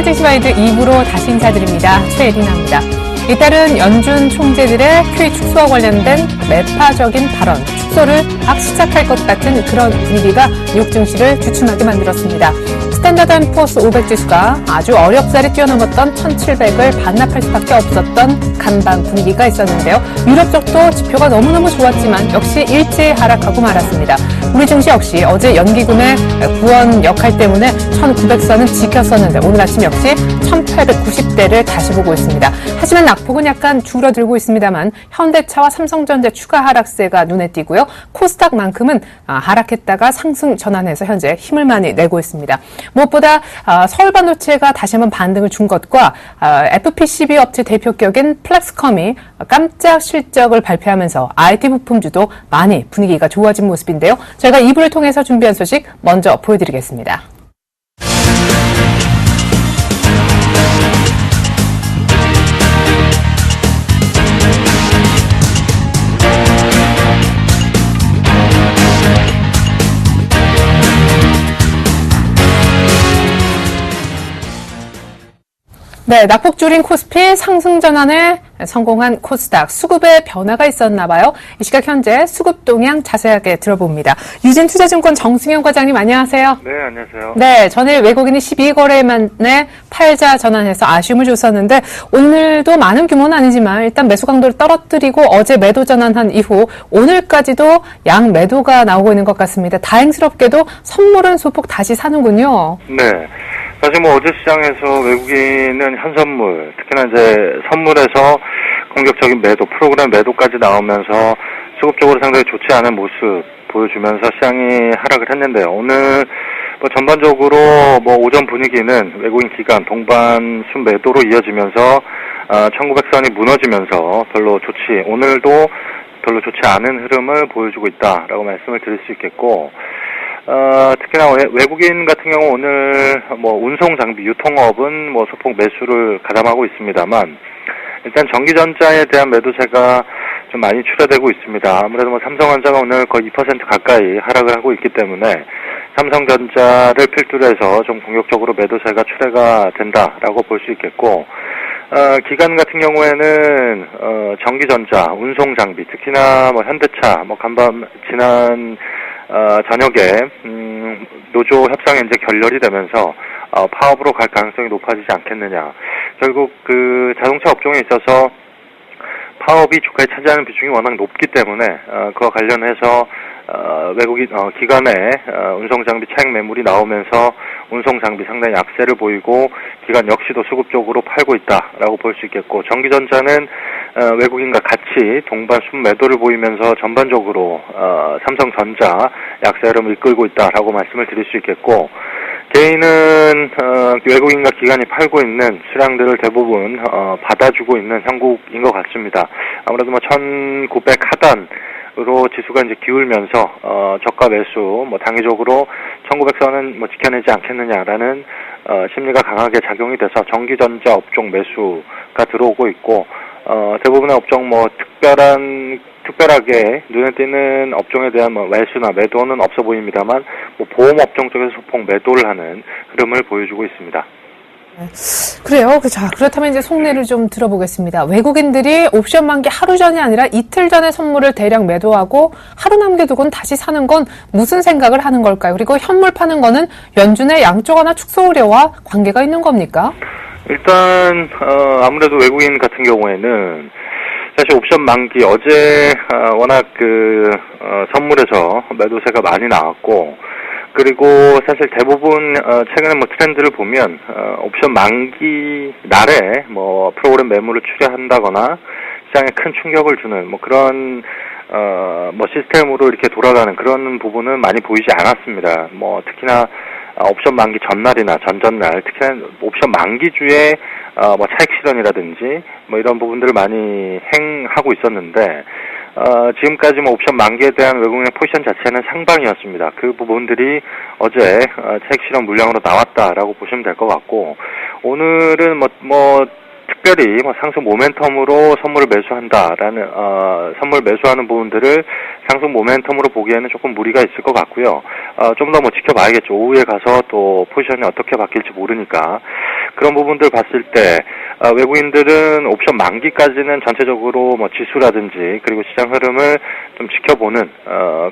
증시와이드 2부로 다시 인사드립니다. 최예린입니다. 이따른 연준 총재들의 QE 축소와 관련된 매파적인 발언, 축소를 막 시작할 것 같은 그런 분위기가 뉴욕 증시를 주춤하게 만들었습니다. 스탠다드 & 포어스 500 지수가 아주 어렵사리 뛰어넘었던 1700을 반납할 수밖에 없었던 간밤 분위기가 있었는데요. 유럽 쪽도 지표가 너무너무 좋았지만 역시 일제히 하락하고 말았습니다. 우리 증시 역시 어제 연기금의 구원 역할 때문에 1900선은 지켰었는데 오늘 아침 역시 1890대를 다시 보고 있습니다. 하지만 낙폭은 약간 줄어들고 있습니다만 현대차와 삼성전자 추가 하락세가 눈에 띄고요. 코스닥만큼은 하락했다가 상승 전환해서 현재 힘을 많이 내고 있습니다. 무엇보다 서울반도체가 다시 한번 반등을 준 것과 FPCB 업체 대표격인 플렉스컴이 깜짝 실적을 발표하면서 IT 부품주도 많이 분위기가 좋아진 모습인데요. 저희가 2부를 통해서 준비한 소식 먼저 보여드리겠습니다. 네, 낙폭 줄인 코스피 상승 전환에 성공한 코스닥 수급에 변화가 있었나 봐요. 이 시각 현재 수급 동향 자세하게 들어봅니다. 유진투자증권 정승현 과장님 안녕하세요. 네, 안녕하세요. 네, 전일 외국인이 12거래 만에 팔자 전환해서 아쉬움을 줬었는데 오늘도 많은 규모는 아니지만 일단 매수 강도를 떨어뜨리고 어제 매도 전환한 이후 오늘까지도 양 매도가 나오고 있는 것 같습니다. 다행스럽게도 선물은 소폭 다시 사는군요. 네. 사실 어제 시장에서 외국인은 현선물, 특히나 이제 선물에서 공격적인 매도, 프로그램 매도까지 나오면서 수급적으로 상당히 좋지 않은 모습 보여주면서 시장이 하락을 했는데요. 오늘 전반적으로 오전 분위기는 외국인 기관 동반 순매도로 이어지면서 1900선이 무너지면서 별로 오늘도 별로 좋지 않은 흐름을 보여주고 있다라고 말씀을 드릴 수 있겠고, 특히나 외국인 같은 경우 오늘 운송 장비 유통업은 소폭 매수를 가담하고 있습니다만 일단 전기전자에 대한 매도세가 좀 많이 출하되고 있습니다. 아무래도 삼성전자가 오늘 거의 2% 가까이 하락을 하고 있기 때문에 삼성전자를 필두로 해서 좀 공격적으로 매도세가 출하가 된다라고 볼 수 있겠고, 기관 같은 경우에는 전기전자, 운송 장비, 특히나 현대차, 간밤 지난 저녁에 노조 협상이 이제 결렬이 되면서 파업으로 갈 가능성이 높아지지 않겠느냐. 결국 그 자동차 업종에 있어서 파업이 주가에 차지하는 비중이 워낙 높기 때문에 그와 관련해서 외국인 기관의 운송 장비 차익 매물이 나오면서 운송 장비 상당히 약세를 보이고 기관 역시도 수급적으로 팔고 있다라고 볼 수 있겠고, 전기전자는 외국인과 같이 동반 순매도를 보이면서 전반적으로 삼성전자 약세 흐름을 이끌고 있다라고 말씀을 드릴 수 있겠고, 개인은 외국인과 기관이 팔고 있는 수량들을 대부분 받아주고 있는 형국인 것 같습니다. 아무래도 1900 하단으로 지수가 이제 기울면서 저가 매수 단기적으로 1900선은 지켜내지 않겠느냐라는 심리가 강하게 작용이 돼서 전기전자 업종 매수가 들어오고 있고, 대부분의 업종 특별하게 눈에 띄는 업종에 대한 매수나 매도는 없어 보입니다만 보험 업종 쪽에서 소폭 매도를 하는 흐름을 보여주고 있습니다. 그래요. 자, 그렇다면 이제 속내를 좀 들어보겠습니다. 외국인들이 옵션 만기 하루 전이 아니라 이틀 전에 선물을 대량 매도하고 하루 남겨두고는 다시 사는 건 무슨 생각을 하는 걸까요? 그리고 현물 파는 거는 연준의 양적 완화 축소 우려와 관계가 있는 겁니까? 일단 아무래도 외국인 같은 경우에는 사실 옵션 만기 어제 워낙 선물에서 매도세가 많이 나왔고, 그리고 사실 대부분 최근에 트렌드를 보면 옵션 만기 날에 프로그램 매물을 출하한다거나 시장에 큰 충격을 주는 그런 시스템으로 이렇게 돌아가는 그런 부분은 많이 보이지 않았습니다. 특히나 옵션 만기 전날이나 전전날, 특히나 옵션 만기주에 차익 실현이라든지 이런 부분들을 많이 행하고 있었는데, 지금까지 옵션 만기에 대한 외국인의 포지션 자체는 상방이었습니다. 그 부분들이 어제 차익 실현 물량으로 나왔다라고 보시면 될 것 같고, 오늘은 특별히 상승 모멘텀으로 선물을 매수한다라는 선물 매수하는 부분들을 상승 모멘텀으로 보기에는 조금 무리가 있을 것 같고요. 좀 더 지켜봐야겠죠. 오후에 가서 또 포지션이 어떻게 바뀔지 모르니까. 그런 부분들 봤을 때 외국인들은 옵션 만기까지는 전체적으로 뭐 지수라든지 그리고 시장 흐름을 좀 지켜보는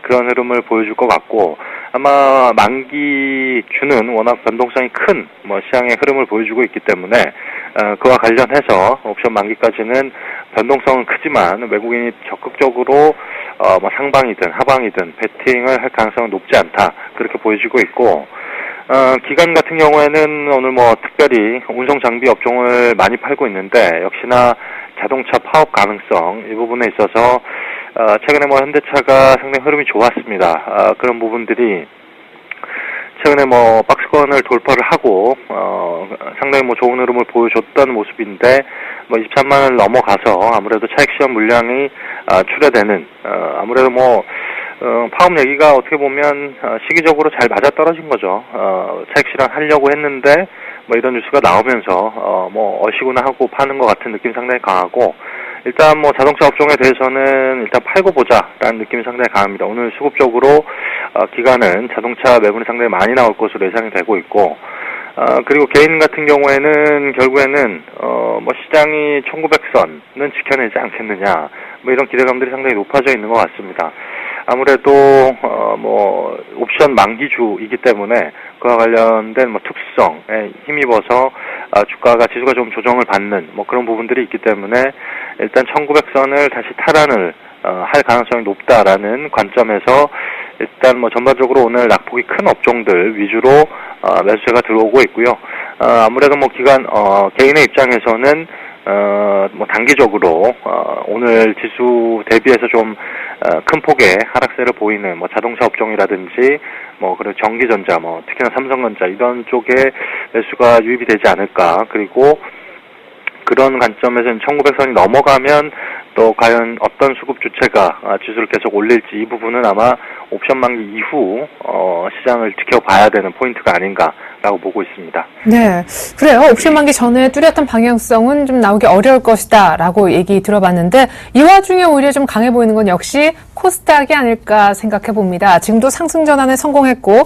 그런 흐름을 보여줄 것 같고, 아마 만기주는 워낙 변동성이 큰 뭐 시장의 흐름을 보여주고 있기 때문에 그와 관련해서 옵션 만기까지는 변동성은 크지만 외국인이 적극적으로 뭐 상방이든 하방이든 베팅을 할 가능성은 높지 않다, 그렇게 보여지고 있고, 기관 같은 경우에는 오늘 뭐 특별히 운송 장비 업종을 많이 팔고 있는데, 역시나 자동차 파업 가능성 이 부분에 있어서 최근에 뭐 현대차가 상당히 흐름이 좋았습니다. 그런 부분들이 최근에 뭐 박스권을 돌파를 하고 상당히 뭐 좋은 흐름을 보여줬던 모습인데, 뭐 23만을 넘어가서 아무래도 차익 실현 물량이 출하되는, 아무래도 뭐 파업 얘기가 어떻게 보면 시기적으로 잘 맞아떨어진 거죠. 차익 실현 하려고 했는데 뭐 이런 뉴스가 나오면서 뭐 어시구나 하고 파는 것 같은 느낌이 상당히 강하고, 일단 뭐 자동차 업종에 대해서는 일단 팔고 보자라는 느낌이 상당히 강합니다. 오늘 수급적으로 기관은 자동차 매물이 상당히 많이 나올 것으로 예상이 되고 있고, 그리고 개인 같은 경우에는 결국에는 뭐 시장이 1900선은 지켜내지 않겠느냐, 뭐 이런 기대감들이 상당히 높아져 있는 것 같습니다. 아무래도 뭐 옵션 만기주이기 때문에 그와 관련된 뭐 특수성에 힘입어서 주가가 지수가 좀 조정을 받는 뭐 그런 부분들이 있기 때문에 일단 1900선을 다시 탈환을 할 가능성이 높다라는 관점에서 일단 뭐 전반적으로 오늘 낙폭이 큰 업종들 위주로 매수세가 들어오고 있고요. 아무래도 뭐 개인의 입장에서는 뭐 단기적으로 오늘 지수 대비해서 좀 큰 폭의 하락세를 보이는 뭐 자동차 업종이라든지 뭐 그리고 전기전자, 뭐 특히나 삼성전자 이런 쪽에 매수가 유입이 되지 않을까. 그리고 그런 관점에서는 1900선이 넘어가면 또 과연 어떤 수급 주체가 지수를 계속 올릴지, 이 부분은 아마 옵션 만기 이후 시장을 지켜봐야 되는 포인트가 아닌가라고 보고 있습니다. 네, 그래요. 옵션 만기 전에 뚜렷한 방향성은 좀 나오기 어려울 것이다 라고 얘기 들어봤는데, 이 와중에 오히려 좀 강해 보이는 건 역시 코스닥이 아닐까 생각해 봅니다. 지금도 상승 전환에 성공했고,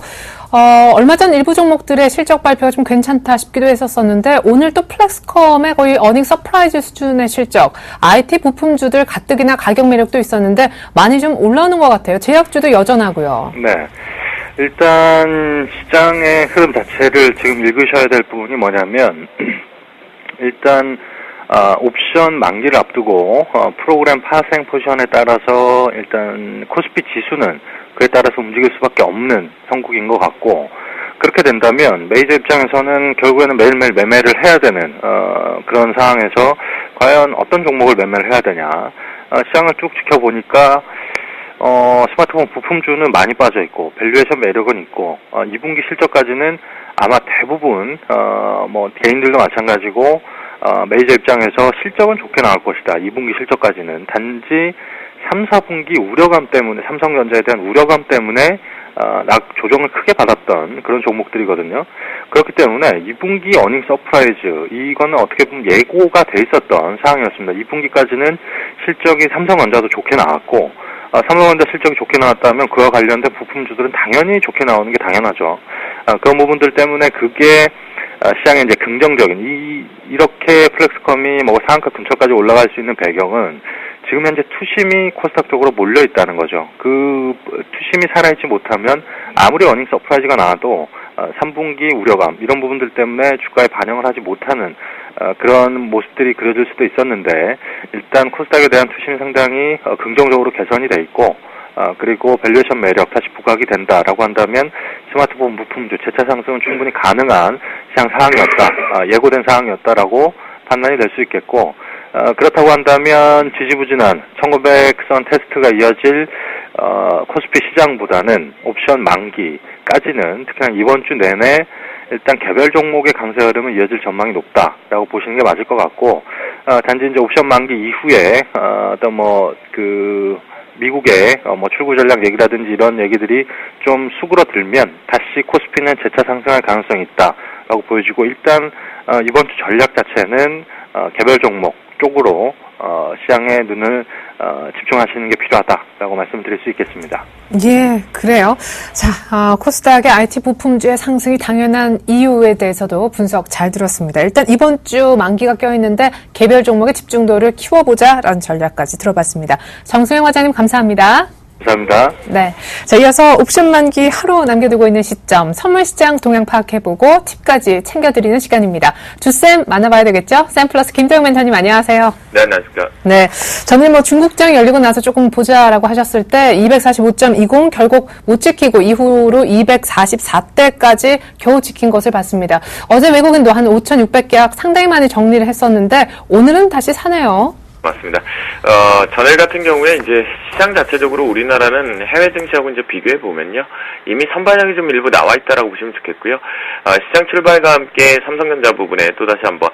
얼마 전 일부 종목들의 실적 발표가 좀 괜찮다 싶기도 했었는데, 오늘 또 플렉스컴의 거의 어닝 서프라이즈 수준의 실적, IT 부품주들 가뜩이나 가격 매력도 있었는데 많이 좀 올라오는 것 같아요. 제약주도 여전하고요. 네. 일단 시장의 흐름 자체를 지금 읽으셔야 될 부분이 뭐냐면, 일단 옵션 만기를 앞두고 프로그램 파생 포지션에 따라서 일단 코스피 지수는 그에 따라서 움직일 수밖에 없는 형국인 것 같고, 그렇게 된다면 메이저 입장에서는 결국에는 매일매일 매매를 해야 되는 그런 상황에서 과연 어떤 종목을 매매를 해야 되냐, 시장을 쭉 지켜보니까 스마트폰 부품주는 많이 빠져 있고 밸류에이션 매력은 있고 2분기 실적까지는 아마 대부분 뭐 개인들도 마찬가지고 메이저 입장에서 실적은 좋게 나올 것이다. 2분기 실적까지는. 단지 3, 4분기 우려감 때문에, 삼성전자에 대한 우려감 때문에 조정을 크게 받았던 그런 종목들이거든요. 그렇기 때문에 2분기 어닝 서프라이즈, 이거는 어떻게 보면 예고가 돼 있었던 상황이었습니다. 2분기까지는 실적이 삼성전자도 좋게 나왔고, 삼성전자 실적이 좋게 나왔다면 그와 관련된 부품주들은 당연히 좋게 나오는 게 당연하죠. 그런 부분들 때문에 그게 시장에 이제 긍정적인, 이렇게 플렉스컴이 뭐 상한가 근처까지 올라갈 수 있는 배경은 지금 현재 투심이 코스닥 쪽으로 몰려 있다는 거죠. 그 투심이 살아있지 못하면 아무리 어닝 서프라이즈가 나와도 3분기 우려감 이런 부분들 때문에 주가에 반영을 하지 못하는 그런 모습들이 그려질 수도 있었는데, 일단 코스닥에 대한 투심이 상당히 긍정적으로 개선이 돼 있고, 그리고 밸류에이션 매력 다시 부각이 된다라고 한다면 스마트폰 부품주 재차 상승은 충분히 가능한 시장 상황이었다, 예고된 상황이었다라고 판단이 될 수 있겠고, 그렇다고 한다면 지지부진한 1900선 테스트가 이어질 코스피 시장보다는 옵션 만기까지는 특히나 이번 주 내내 일단 개별 종목의 강세 흐름은 이어질 전망이 높다라고 보시는 게 맞을 것 같고, 단지 이제 옵션 만기 이후에 어떤 뭐 미국의 뭐 출구 전략 얘기라든지 이런 얘기들이 좀 수그러들면 다시 코스피는 재차 상승할 가능성이 있다. 있다라고 보여지고 일단 이번 주 전략 자체는 개별 종목 쪽으로 시장에 눈을 집중하시는 게 필요하다라고 말씀드릴 수 있겠습니다. 예, 그래요. 자, 코스닥의 IT 부품주의 상승이 당연한 이유에 대해서도 분석 잘 들었습니다. 일단 이번 주 만기가 껴있는데 개별 종목의 집중도를 키워보자라는 전략까지 들어봤습니다. 정수영 과장님 감사합니다. 감사합니다. 네. 자, 이어서 옵션 만기 하루 남겨두고 있는 시점, 선물 시장 동향 파악해보고 팁까지 챙겨드리는 시간입니다. 두 쌤 만나봐야 되겠죠? 쌤 플러스 김도영 멘토님 안녕하세요. 네, 안녕하십니까. 네. 저는 중국장 열리고 나서 조금 보자라고 하셨을 때 245.20 결국 못 지키고 이후로 244대까지 겨우 지킨 것을 봤습니다. 어제 외국인도 한 5,600계약 상당히 많이 정리를 했었는데 오늘은 다시 사네요. 맞습니다. 전일 같은 경우에 이제 시장 자체적으로 우리나라는 해외 증시하고 이제 비교해 보면요. 이미 선반영이 좀 일부 나와 있다라고 보시면 좋겠고요. 시장 출발과 함께 삼성전자 부분에 또다시 한번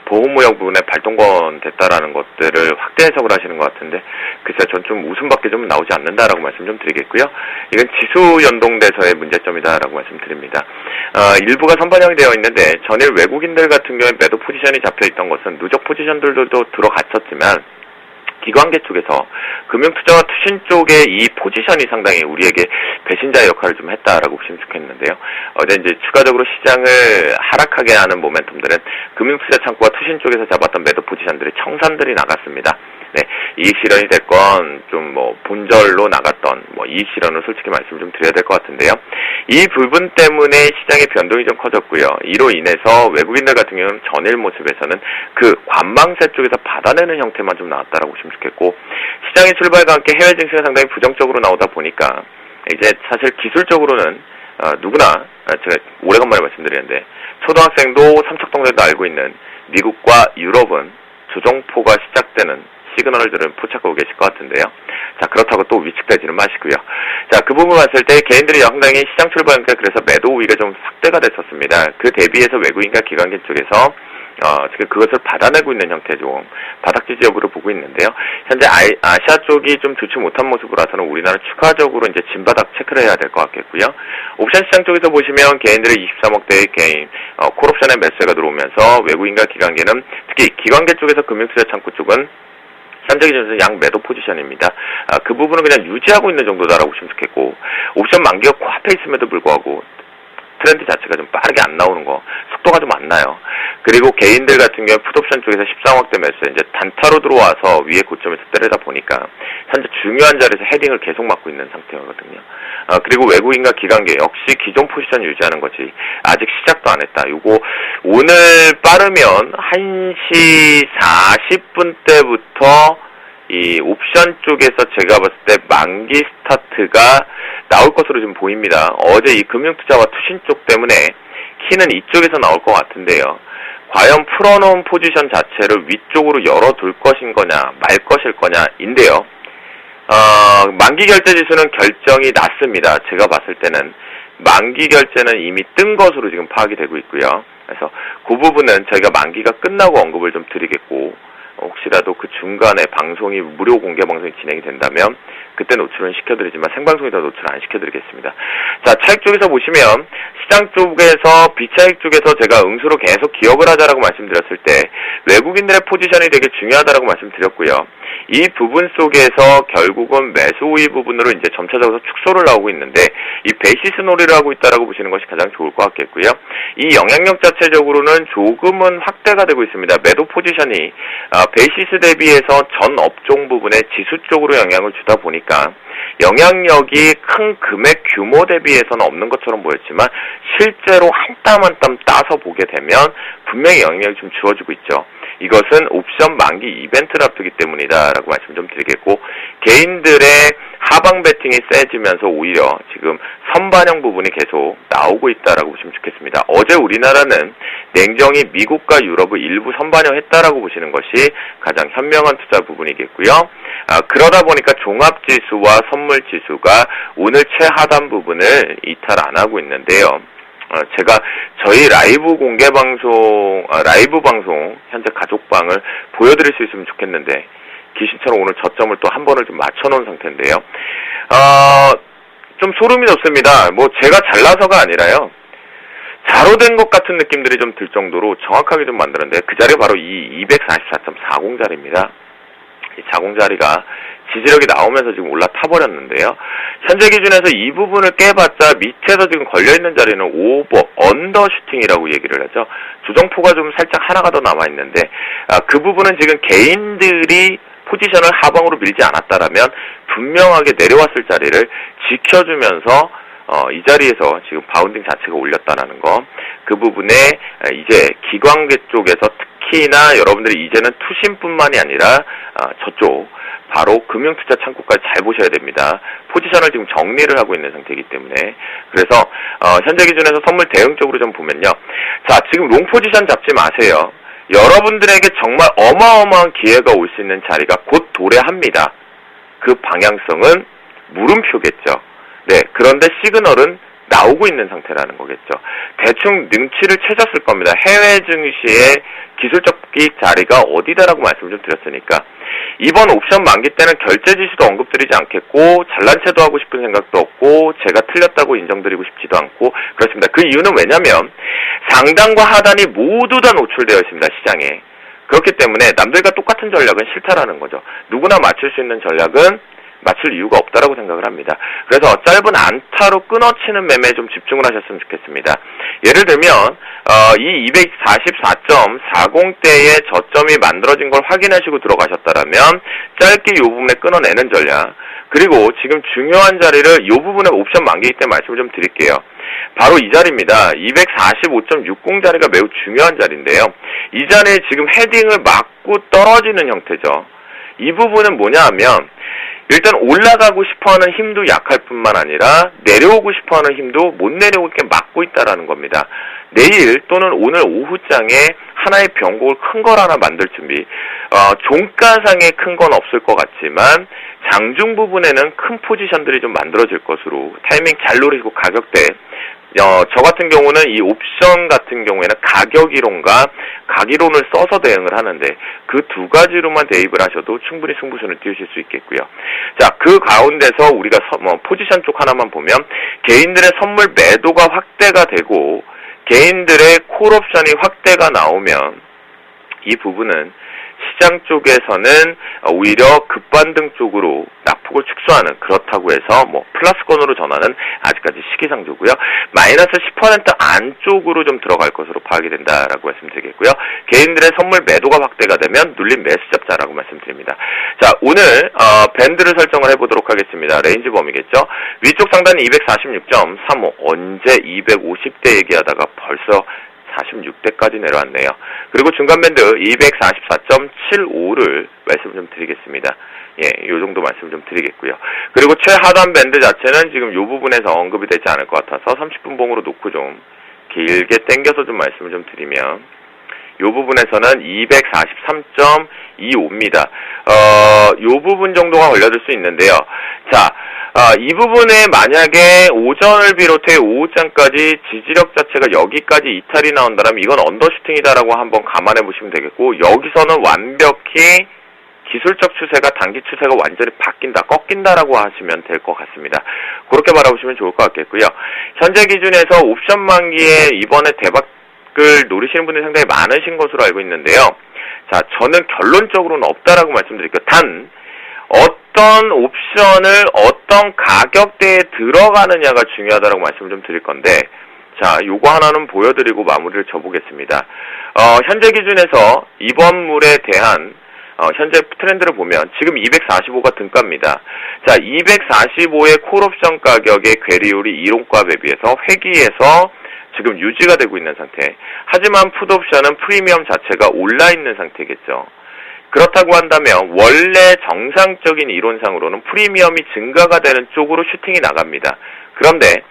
보호무역 부분에 발동권 됐다라는 것들을 확대 해석을 하시는 것 같은데, 글쎄 전 좀 웃음밖에 좀 나오지 않는다라고 말씀 좀 드리겠고요. 이건 지수 연동돼서의 문제점이다라고 말씀드립니다. 일부가 선반영이 되어 있는데, 전일 외국인들 같은 경우에 매도 포지션이 잡혀 있던 것은 누적 포지션들도 들어갔었지만, 기관계 쪽에서 금융투자와 투신 쪽의 이 포지션이 상당히 우리에게 배신자의 역할을 좀 했다라고 보시면 좋겠는데요. 어제 이제 추가적으로 시장을 하락하게 하는 모멘텀들은 금융투자 창구와 투신 쪽에서 잡았던 매도 포지션들이 청산들이 나갔습니다. 네, 이익 실현이 됐건 좀 본절로 나갔던 이익 실현을 솔직히 말씀을 좀 드려야 될 것 같은데요. 이 부분 때문에 시장의 변동이 좀 커졌고요. 이로 인해서 외국인들 같은 경우는 전일 모습에서는 그 관망세 쪽에서 받아내는 형태만 좀 나왔다라고 보시면 좋겠고, 시장의 출발과 함께 해외 증시가 상당히 부정적으로 나오다 보니까 이제 사실 기술적으로는 누구나 제가 오래간만에 말씀드리는데 초등학생도 삼척동들도 알고 있는 미국과 유럽은 조정포가 시작되는 시그널들은 포착하고 계실 것 같은데요. 자, 그렇다고 또 위축되지는 마시고요. 자, 그 부분 봤을 때 개인들이 상당히 시장 출발하니까 그래서 매도 우위가 좀 확대가 됐었습니다. 그 대비해서 외국인과 기관계 쪽에서 지금 그것을 받아내고 있는 형태 좀 바닥지지 여부를 보고 있는데요. 현재 아시아 쪽이 좀 좋지 못한 모습으로서는 우리나라 추가적으로 이제 진바닥 체크를 해야 될 것 같겠고요. 옵션 시장 쪽에서 보시면 개인들의 23억대의 개인 콜옵션의 매수가 들어오면서 외국인과 기관계는 특히 기관계 쪽에서 금융투자 창구 쪽은 현재 기준에서 양 매도 포지션입니다. 그 부분은 그냥 유지하고 있는 정도다라고 보시면 좋겠고, 옵션 만기가 코앞에 있음에도 불구하고 트렌드 자체가 좀 빠르게 안 나오는 거, 속도가 좀 안 나요. 그리고 개인들 같은 경우 풋옵션 쪽에서 13억대 매수에 이제 단타로 들어와서 위에 고점에서 때리다 보니까 현재 중요한 자리에서 헤딩을 계속 맞고 있는 상태거든요. 그리고 외국인과 기관계 역시 기존 포지션 유지하는 거지 아직 시작도 안 했다. 요거 오늘 빠르면 1시 40분 때부터 이 옵션 쪽에서 제가 봤을 때 만기 스타트가 나올 것으로 좀 보입니다. 어제 이 금융투자와 투신 쪽 때문에 키는 이쪽에서 나올 것 같은데요. 과연 풀어놓은 포지션 자체를 위쪽으로 열어둘 것인 거냐 말 것일 거냐인데요. 만기 결제 지수는 결정이 났습니다. 제가 봤을 때는 만기 결제는 이미 뜬 것으로 지금 파악이 되고 있고요. 그래서 그 부분은 저희가 만기가 끝나고 언급을 좀 드리겠고, 혹시라도 그 중간에 방송이 무료 공개 방송이 진행이 된다면 그때 노출은 시켜드리지만 생방송에다 노출 안 시켜드리겠습니다. 자, 차익 쪽에서 보시면 시장 쪽에서 비차익 쪽에서 제가 응수로 계속 기억을 하자라고 말씀드렸을 때 외국인들의 포지션이 되게 중요하다라고 말씀드렸고요. 이 부분 속에서 결국은 매수 우위 부분으로 이제 점차적으로 축소를 나오고 있는데 이 베이시스 놀이를 하고 있다라고 보시는 것이 가장 좋을 것 같겠고요. 이 영향력 자체적으로는 조금은 확대가 되고 있습니다. 매도 포지션이 베이시스 대비해서 전 업종 부분에 지수 쪽으로 영향을 주다 보니까 영향력이 큰 금액 규모 대비해서는 없는 것처럼 보였지만 실제로 한 땀 한 땀 따서 보게 되면 분명히 영향력이 좀 주어지고 있죠. 이것은 옵션 만기 이벤트를 앞두기 때문이다라고 말씀 좀 드리겠고, 개인들의 하방 배팅이 세지면서 오히려 지금 선반영 부분이 계속 나오고 있다라고 보시면 좋겠습니다. 어제 우리나라는 냉정히 미국과 유럽을 일부 선반영했다라고 보시는 것이 가장 현명한 투자 부분이겠고요. 그러다 보니까 종합지수와 선물지수가 오늘 최하단 부분을 이탈 안 하고 있는데요. 제가 저희 라이브 라이브 방송, 현재 가족방을 보여드릴 수 있으면 좋겠는데, 귀신처럼 오늘 저점을 또 한 번을 좀 맞춰놓은 상태인데요. 좀 소름이 돋습니다. 뭐 제가 잘나서가 아니라요. 자로 된 것 같은 느낌들이 좀 들 정도로 정확하게 좀 만들었는데 그 자리가 바로 이 244.40 자리입니다. 이 40 자리가 지지력이 나오면서 지금 올라타버렸는데요. 현재 기준에서 이 부분을 깨봤자 밑에서 지금 걸려있는 자리는 오버, 언더슈팅이라고 얘기를 하죠. 조정포가 좀 살짝 하나가 더 남아있는데 그 부분은 지금 개인들이 포지션을 하방으로 밀지 않았다라면 분명하게 내려왔을 자리를 지켜주면서 이 자리에서 지금 바운딩 자체가 올렸다는 거. 그 부분에 이제 기관계 쪽에서 특히나 여러분들이 이제는 투심뿐만이 아니라 저쪽 바로 금융투자 창구까지 잘 보셔야 됩니다. 포지션을 지금 정리를 하고 있는 상태이기 때문에. 그래서 현재 기준에서 선물 대응적으로 좀 보면요. 자, 지금 롱 포지션 잡지 마세요. 여러분들에게 정말 어마어마한 기회가 올 수 있는 자리가 곧 도래합니다. 그 방향성은 물음표겠죠. 네, 그런데 시그널은 나오고 있는 상태라는 거겠죠. 대충 능치를 채졌을 겁니다. 해외 증시의 기술적 자리가 어디다라고 말씀을 좀 드렸으니까 이번 옵션 만기 때는 결제 지수도 언급드리지 않겠고 잘난 체도 하고 싶은 생각도 없고 제가 틀렸다고 인정드리고 싶지도 않고 그렇습니다. 그 이유는 왜냐면 상단과 하단이 모두 다 노출되어 있습니다. 시장에. 그렇기 때문에 남들과 똑같은 전략은 싫다라는 거죠. 누구나 맞출 수 있는 전략은 맞출 이유가 없다라고 생각을 합니다. 그래서 짧은 안타로 끊어치는 매매에 좀 집중을 하셨으면 좋겠습니다. 예를 들면 이 244.40대의 저점이 만들어진 걸 확인하시고 들어가셨다라면 짧게 이 부분에 끊어내는 전략, 그리고 지금 중요한 자리를 이 부분에 옵션 만기일 때 말씀을 좀 드릴게요. 바로 이 자리입니다. 245.60 자리가 매우 중요한 자리인데요. 이 자리에 지금 헤딩을 맞고 떨어지는 형태죠. 이 부분은 뭐냐 하면 일단 올라가고 싶어하는 힘도 약할 뿐만 아니라 내려오고 싶어하는 힘도 못 내려오게 막고 있다라는 겁니다. 내일 또는 오늘 오후장에 하나의 변곡을 큰 걸 하나 만들 준비. 종가상에 큰 건 없을 것 같지만 장중 부분에는 큰 포지션들이 좀 만들어질 것으로 타이밍 잘 노리고 가격대. 저 같은 경우는 이 옵션 같은 경우에는 가격 이론과 가기론을 써서 대응을 하는데 그 두 가지로만 대입을 하셔도 충분히 승부수를 띄우실 수 있겠고요. 자, 그 가운데서 우리가 포지션 쪽 하나만 보면 개인들의 선물 매도가 확대가 되고 개인들의 콜옵션이 확대가 나오면 이 부분은 시장 쪽에서는 오히려 급반등 쪽으로 낙폭을 축소하는, 그렇다고 해서 플러스권으로 전환은 아직까지 시기상조고요. 마이너스 10% 안쪽으로 좀 들어갈 것으로 파악이 된다라고 말씀드리겠고요. 개인들의 선물 매도가 확대가 되면 눌림 매수 잡자라고 말씀드립니다. 자, 오늘 밴드를 설정을 해보도록 하겠습니다. 레인지 범위겠죠. 위쪽 상단이 246.35, 언제 250대 얘기하다가 벌써 46대까지 내려왔네요. 그리고 중간 밴드 244.75를 말씀 좀 드리겠습니다. 예, 요 정도 말씀 좀 드리겠고요. 그리고 최하단 밴드 자체는 지금 요 부분에서 언급이 되지 않을 것 같아서 30분 봉으로 놓고 좀 길게 당겨서 좀 말씀을 좀 드리면 요 부분에서는 243.25입니다. 요 부분 정도가 걸려들 수 있는데요. 자, 이 부분에 만약에 오전을 비롯해 오후장까지 지지력 자체가 여기까지 이탈이 나온다면 이건 언더슈팅이다라고 한번 감안해 보시면 되겠고, 여기서는 완벽히 기술적 추세가 단기 추세가 완전히 바뀐다, 꺾인다라고 하시면 될 것 같습니다. 그렇게 바라보시면 좋을 것 같겠고요. 현재 기준에서 옵션 만기에 이번에 대박을 노리시는 분들이 상당히 많으신 것으로 알고 있는데요. 자, 저는 결론적으로는 없다라고 말씀드릴게요. 단 어떤 옵션을 어떤 가격대에 들어가느냐가 중요하다라고 말씀을 좀 드릴 건데, 자, 요거 하나는 보여드리고 마무리를 져보겠습니다. 현재 기준에서 이번 물에 대한 현재 트렌드를 보면 지금 245가 등가입니다. 자, 245의 콜옵션 가격의 괴리율이 이론값에 비해서 회귀에서 지금 유지가 되고 있는 상태. 하지만 풋옵션은 프리미엄 자체가 올라있는 상태겠죠. 그렇다고 한다면 원래 정상적인 이론상으로는 프리미엄이 증가가 되는 쪽으로 슈팅이 나갑니다. 그런데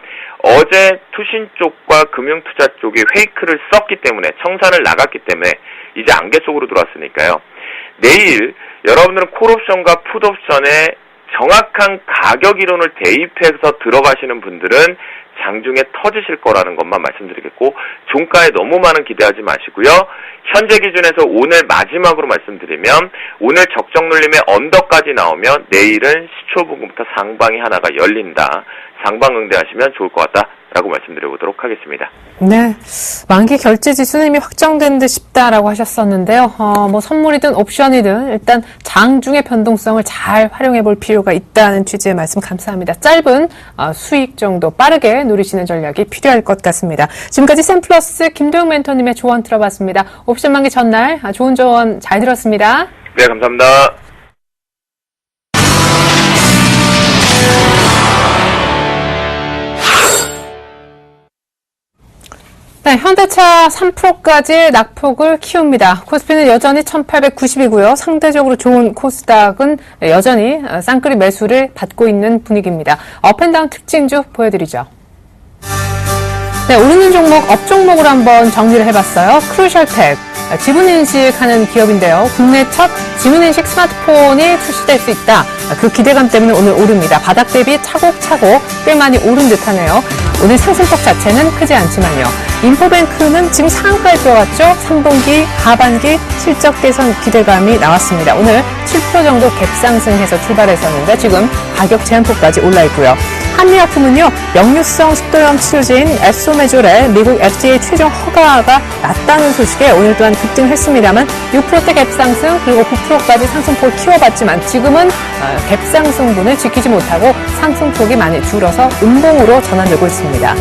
어제 투신 쪽과 금융투자 쪽이 페이크를 썼기 때문에, 청산을 나갔기 때문에 이제 안개 속으로 들어왔으니까요. 내일 여러분들은 콜옵션과 풋옵션에 정확한 가격 이론을 대입해서 들어가시는 분들은 장중에 터지실 거라는 것만 말씀드리겠고, 종가에 너무 많은 기대하지 마시고요. 현재 기준에서 오늘 마지막으로 말씀드리면 오늘 적정 눌림의 언더까지 나오면 내일은 시초 부근부터 상방이 하나가 열린다. 상방응대하시면 좋을 것 같다라고 말씀드려보도록 하겠습니다. 네. 만기 결제 지수는 이미 확정된 듯 싶다라고 하셨었는데요. 뭐 선물이든 옵션이든 일단 장중의 변동성을 잘 활용해 볼 필요가 있다는 취지의 말씀 감사합니다. 짧은 수익 정도 빠르게 누리시는 전략이 필요할 것 같습니다. 지금까지 샘플러스 김도영 멘토님의 조언 들어봤습니다. 옵션 만기 전날 좋은 조언 잘 들었습니다. 네, 감사합니다. 네, 현대차 3%까지 낙폭을 키웁니다. 코스피는 여전히 1890이고요. 상대적으로 좋은 코스닥은 여전히 쌍끌이 매수를 받고 있는 분위기입니다. 업앤다운 특징주 보여드리죠. 네, 오르는 종목, 업종목으로 한번 정리를 해봤어요. 크루셜텍, 지분인식하는 기업인데요. 국내 첫 지문인식 스마트폰이 출시될 수 있다. 그 기대감 때문에 오늘 오릅니다. 바닥 대비 차곡차곡 꽤 많이 오른 듯하네요. 오늘 상승폭 자체는 크지 않지만요. 인포뱅크는 지금 상한가에 들어갔죠. 3분기, 하반기 실적 개선 기대감이 나왔습니다. 오늘 7% 정도 갭상승해서 출발했었는데 지금 가격 제한폭까지 올라 있고요. 한미약품은요, 역류성 식도염 치료제인 에소메졸의 미국 FDA 최종 허가가 났다는 소식에 오늘 또한 급등했습니다만 6%대 갭상승 그리고 9%까지 상승폭을 키워봤지만 지금은 갭상승분을 지키지 못하고 상승폭이 많이 줄어서 음봉으로 전환되고 있습니다.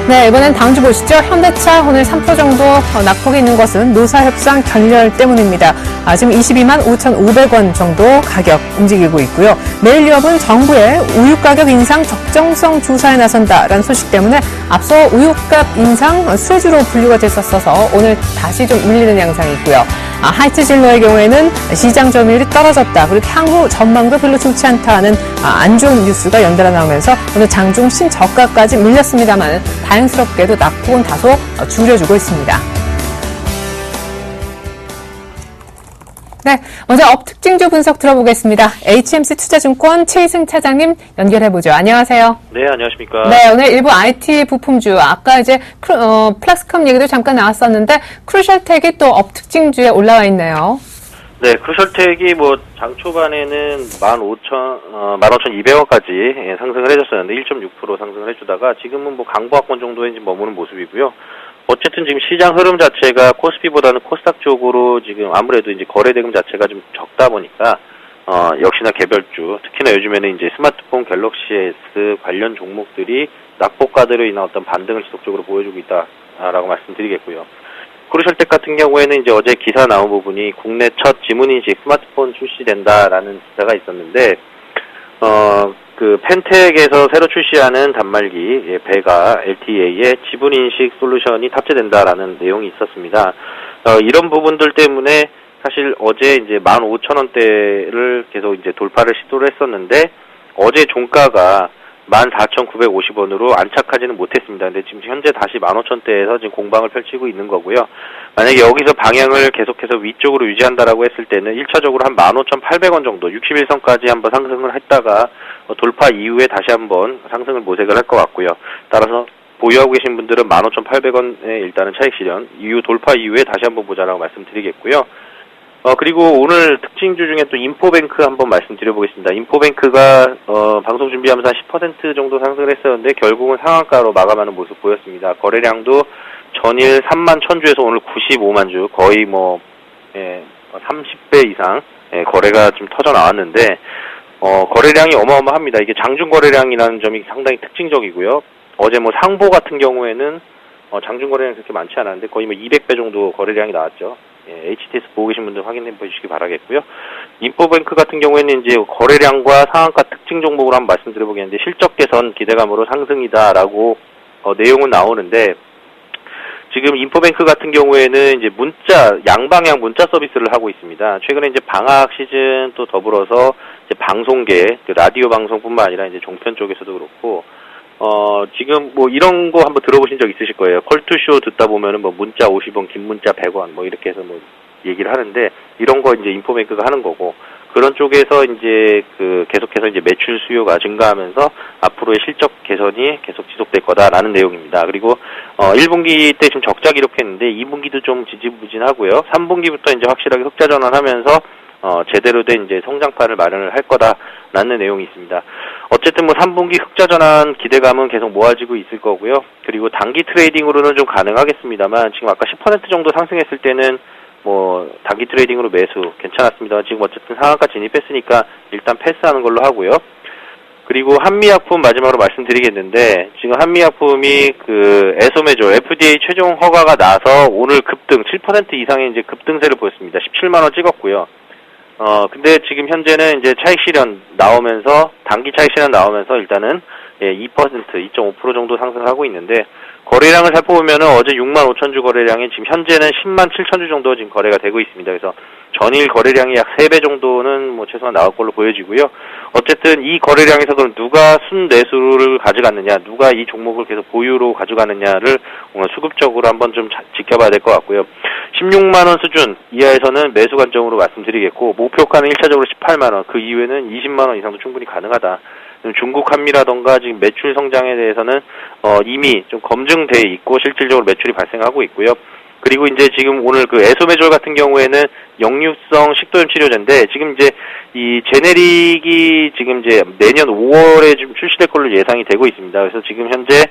네, 이번엔 다음주 보시죠. 현대차 오늘 3% 정도 낙폭이 있는 것은 노사협상 결렬 때문입니다. 지금 22만 5,500원 정도 가격 움직이고 있고요. 매일유업은 정부의 우유가격 인상 적정성 조사에 나선다라는 소식 때문에 앞서 우유값 인상 수혜주로 분류가 됐었어서 오늘 다시 좀 밀리는 양상이 있고요. 하이트진로의 경우에는 시장 점유율이 떨어졌다. 그리고 향후 전망도 별로 좋지 않다는 안 좋은 뉴스가 연달아 나오면서 오늘 장중 신저가까지 밀렸습니다만 다행스럽게도 낙폭은 다소 줄여주고 있습니다. 네, 먼저 업 특징주 분석 들어보겠습니다. HMC 투자증권 최희승 차장님 연결해보죠. 안녕하세요. 네, 안녕하십니까. 네, 오늘 일부 IT 부품주, 아까 이제 플렉스컴 얘기도 잠깐 나왔었는데 크루셜텍이 또 업 특징주에 올라와 있네요. 네, 크루셜텍이 장 초반에는 15,200원까지 상승을 해줬었는데 1.6% 상승을 해주다가 지금은 강보합권 정도에 이제 머무는 모습이고요. 어쨌든 지금 시장 흐름 자체가 코스피보다는 코스닥 쪽으로 지금 아무래도 이제 거래 대금 자체가 좀 적다 보니까 역시나 개별주, 특히나 요즘에는 이제 스마트폰 갤럭시 S 관련 종목들이 낙폭가대로 인한 어떤 반등을 지속적으로 보여주고 있다라고 말씀드리겠고요. 크루셜텍 같은 경우에는 이제 어제 기사 나온 부분이 국내 첫 지문인식 스마트폰 출시된다라는 기사가 있었는데, 펜텍에서 새로 출시하는 단말기, 베가 LTA에 지분인식 솔루션이 탑재된다라는 내용이 있었습니다. 이런 부분들 때문에 사실 어제 이제 15,000원대를 계속 이제 돌파를 시도를 했었는데, 어제 종가가 14,950원으로 안착하지는 못했습니다. 근데 지금 현재 다시 15,000대에서 지금 공방을 펼치고 있는 거고요. 만약에 여기서 방향을 계속해서 위쪽으로 유지한다라고 했을 때는 1차적으로 한 15,800원 정도, 61선까지 한번 상승을 했다가 돌파 이후에 다시 한번 상승을 모색을 할 것 같고요. 따라서 보유하고 계신 분들은 15,800원의 일단은 차익 실현, 이후 돌파 이후에 다시 한번 보자라고 말씀드리겠고요. 그리고 오늘 특징주 중에 또 인포뱅크 한번 말씀드려보겠습니다. 인포뱅크가 방송 준비하면서 한 10% 정도 상승을 했었는데 결국은 상한가로 마감하는 모습 보였습니다. 거래량도 전일 3만 1000주에서 오늘 95만 주, 거의 30배 이상 거래가 좀 터져 나왔는데 거래량이 어마어마합니다. 이게 장중 거래량이라는 점이 상당히 특징적이고요. 어제 상보 같은 경우에는 장중 거래량이 그렇게 많지 않았는데 거의 200배 정도 거래량이 나왔죠. HTS 보고 계신 분들 확인해 보시기 바라겠고요. 인포뱅크 같은 경우에는 이제 거래량과 상한가 특징 종목으로 한번 말씀드려보겠는데 실적 개선 기대감으로 상승이다라고 내용은 나오는데 지금 인포뱅크 같은 경우에는 이제 양방향 문자 서비스를 하고 있습니다. 최근에 이제 방학 시즌 또 더불어서 이제 방송계, 라디오 방송뿐만 아니라 이제 종편 쪽에서도 그렇고 지금 이런 거 한번 들어보신 적 있으실 거예요. 컬투쇼 듣다 보면은 문자 50원, 긴 문자 100원, 이렇게 해서 얘기를 하는데, 이런 거 이제 인포뱅크가 하는 거고, 그런 쪽에서 이제 계속해서 이제 매출 수요가 증가하면서 앞으로의 실적 개선이 계속 지속될 거다라는 내용입니다. 그리고 1분기 때 지금 적자 기록했는데 2분기도 좀 지지부진하고요. 3분기부터 이제 확실하게 흑자 전환하면서 제대로 된 이제 성장판을 마련을 할 거다라는 내용이 있습니다. 어쨌든 뭐 3분기 흑자 전환 기대감은 계속 모아지고 있을 거고요. 그리고 단기 트레이딩으로는 좀 가능하겠습니다만 지금 아까 10% 정도 상승했을 때는 뭐 단기 트레이딩으로 매수 괜찮았습니다. 지금 어쨌든 상한가 진입했으니까 일단 패스하는 걸로 하고요. 그리고 한미약품 마지막으로 말씀드리겠는데 지금 한미약품이 그 에소메졸 FDA 최종 허가가 나서 오늘 급등 7% 이상의 이제 급등세를 보였습니다. 17만 원 찍었고요. 근데 지금 현재는 이제 차익 실현 나오면서 단기 차익 실현 나오면서 일단은 2%, 2.5% 정도 상승하고 있는데 거래량을 살펴보면은 어제 6만 5천 주 거래량이 지금 현재는 10만 7천 주 정도 지금 거래가 되고 있습니다. 그래서 전일 거래량이 약 3배 정도는 뭐 최소한 나올 걸로 보여지고요. 어쨌든 이 거래량에서 그럼 누가 순매수를 가져갔느냐, 누가 이 종목을 계속 보유로 가져가느냐를 오늘 수급적으로 한번 좀 지켜봐야 될 것 같고요. 16만 원 수준 이하에서는 매수 관점으로 말씀드리겠고 목표가는 1차적으로 18만 원, 그 이후에는 20만 원 이상도 충분히 가능하다. 중국 한미라던가 지금 매출 성장에 대해서는 이미 좀 검증돼 있고 실질적으로 매출이 발생하고 있고요. 그리고 이제 지금 오늘 그 에소메졸 같은 경우에는 역류성 식도염 치료제인데 지금 이제 이 제네릭이 지금 이제 내년 5월에 좀 출시될 걸로 예상이 되고 있습니다. 그래서 지금 현재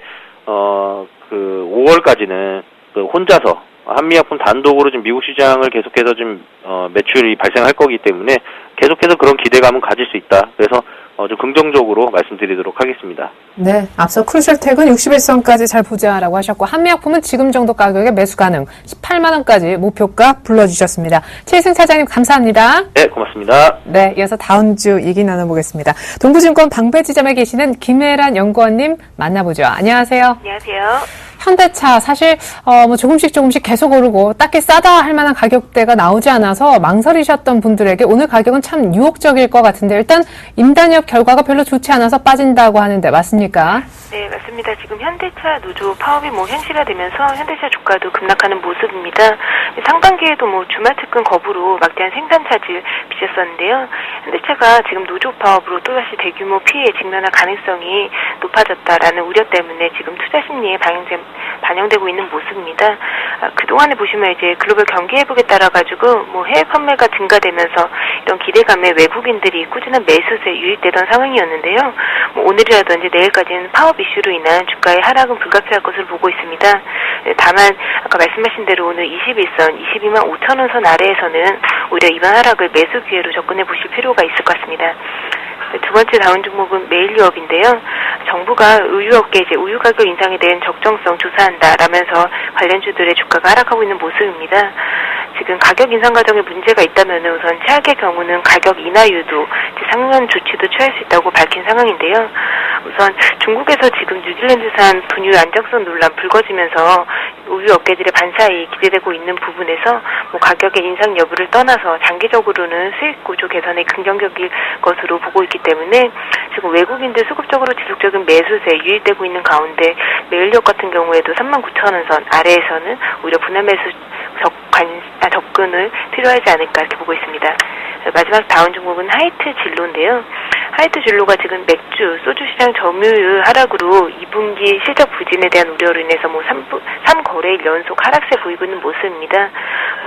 그 5월까지는 그 혼자서 한미약품 단독으로 지금 미국 시장을 계속해서 좀 매출이 발생할 거기 때문에 계속해서 그런 기대감은 가질 수 있다. 그래서 좀 긍정적으로 말씀드리도록 하겠습니다. 네, 앞서 크루셜텍은 61선까지 잘 보자라고 하셨고 한미약품은 지금 정도 가격에 매수 가능 18만 원까지 목표가 불러주셨습니다. 최희승 차장님 감사합니다. 네, 고맙습니다. 네, 이어서 다음 주 얘기 나눠보겠습니다. 동부증권 방배지점에 계시는 김혜란 연구원님 만나보죠. 안녕하세요. 안녕하세요. 현대차 사실 뭐 조금씩 계속 오르고 딱히 싸다 할 만한 가격대가 나오지 않아서 망설이셨던 분들에게 오늘 가격은 참 유혹적일 것 같은데 일단 임단협 결과가 별로 좋지 않아서 빠진다고 하는데 맞습니까? 네, 맞습니다. 지금 현대차 노조 파업이 현실화되면서 현대차 주가도 급락하는 모습입니다. 상반기에도 주말 특근 거부로 막대한 생산 차질 빚었었는데요. 현대차가 지금 노조 파업으로 또다시 대규모 피해에 직면할 가능성이 높아졌다라는 우려 때문에 지금 투자 심리에 반영되고 있는 모습입니다. 그동안에 보시면 이제 글로벌 경기 회복에 따라 가지고 해외 판매가 증가되면서 이런 기대감에 외국인들이 꾸준한 매수세에 유입되던 상황이었는데요. 오늘이라든지 내일까지는 파업 이슈로 인한 주가의 하락은 불가피할 것으로 보고 있습니다. 다만 아까 말씀하신 대로 오늘 21선, 22만 5천 원 선 아래에서는 오히려 이번 하락을 매수 기회로 접근해 보실 필요가 있을 것 같습니다. 두 번째 다운 종목은 메일유업인데요. 정부가 우유업계 우유 가격 인상에 대한 적정성 조사한다라면서 관련주들의 주가가 하락하고 있는 모습입니다. 지금 가격 인상 과정에 문제가 있다면 우선 최악의 경우는 가격 인하 유도, 상면 조치도 취할 수 있다고 밝힌 상황인데요. 우선 중국에서 지금 뉴질랜드산 분유 안정성 논란 불거지면서 우유 업계들의 반사이 기대되고 있는 부분에서 가격의 인상 여부를 떠나서 장기적으로는 수익 구조 개선에 긍정적일 것으로 보고 있기 때문에 지금 외국인들 수급적으로 지속적인 매수세에 유입되고 있는 가운데 메일유업 같은 경우에도 39,000원 선 아래에서는 오히려 분할 매수 접근을 필요하지 않을까 이렇게 보고 있습니다. 마지막 다운 종목은 하이트 진로인데요. 하이트 진로가 지금 맥주, 소주 시장 점유율 하락으로 2분기 실적 부진에 대한 우려로 인해서 3거래일 연속 하락세 보이고 있는 모습입니다.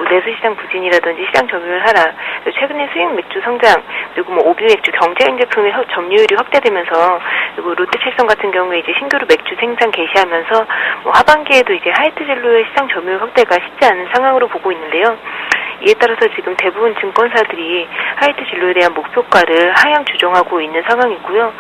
내수 시장 부진이라든지 시장 점유율 하락, 최근에 수입 맥주 성장, 그리고 오비 맥주 경쟁 제품의 점유율이 확대되면서 그리고 롯데칠성 같은 경우에 이제 신규로 맥주 생산 개시하면서 하반기에도 이제 하이트 진로의 시장 점유율 확대가 쉽지 않은 상황으로 보고 있는데요. 이에 따라서 지금 대부분 증권사들이 하이트 진로에 대한 목표가를 하향 조정하고 있는 상황이고요.